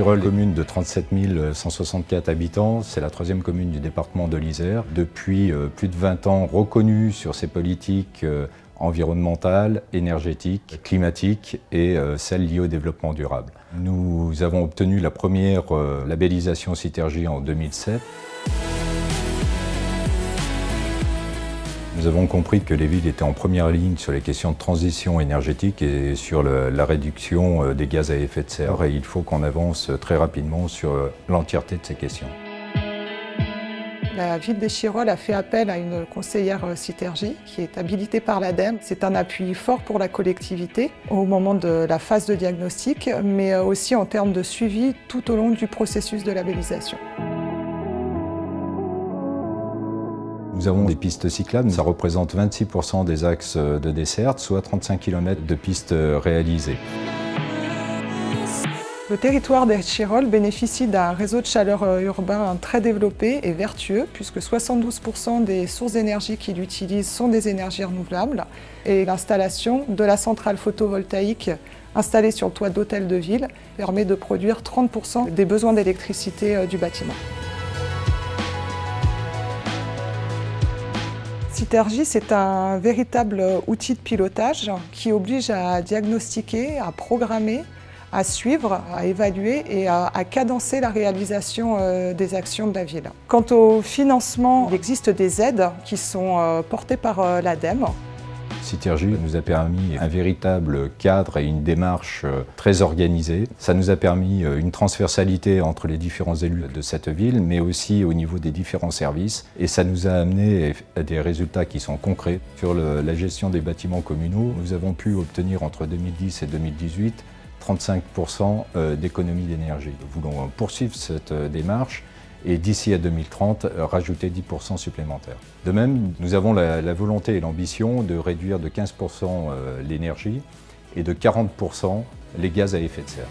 Chirol, commune de 37 164 habitants, c'est la troisième commune du département de l'Isère. Depuis plus de 20 ans, reconnue sur ses politiques environnementales, énergétiques, climatiques et celles liées au développement durable. Nous avons obtenu la première labellisation Citergy en 2007. Nous avons compris que les villes étaient en première ligne sur les questions de transition énergétique et sur la réduction des gaz à effet de serre. Et il faut qu'on avance très rapidement sur l'entièreté de ces questions. La ville d'Échirolles a fait appel à une conseillère Citergy qui est habilitée par l'ADEME. C'est un appui fort pour la collectivité au moment de la phase de diagnostic, mais aussi en termes de suivi tout au long du processus de labellisation. Nous avons des pistes cyclables, ça représente 26% des axes de desserte, soit 35 km de pistes réalisées. Le territoire d'Échirolles bénéficie d'un réseau de chaleur urbain très développé et vertueux, puisque 72% des sources d'énergie qu'il utilise sont des énergies renouvelables. Et l'installation de la centrale photovoltaïque installée sur le toit d'hôtel de ville permet de produire 30% des besoins d'électricité du bâtiment. Citergy, c'est un véritable outil de pilotage qui oblige à diagnostiquer, à programmer, à suivre, à évaluer et à cadencer la réalisation des actions de la ville. Quant au financement, il existe des aides qui sont portées par l'ADEME. Citergy nous a permis un véritable cadre et une démarche très organisée. Ça nous a permis une transversalité entre les différents élus de cette ville, mais aussi au niveau des différents services. Et ça nous a amené à des résultats qui sont concrets. Sur la gestion des bâtiments communaux, nous avons pu obtenir entre 2010 et 2018 35% d'économie d'énergie. Nous voulons poursuivre cette démarche et d'ici à 2030, rajouter 10% supplémentaires. De même, nous avons la volonté et l'ambition de réduire de 15% l'énergie et de 40% les gaz à effet de serre.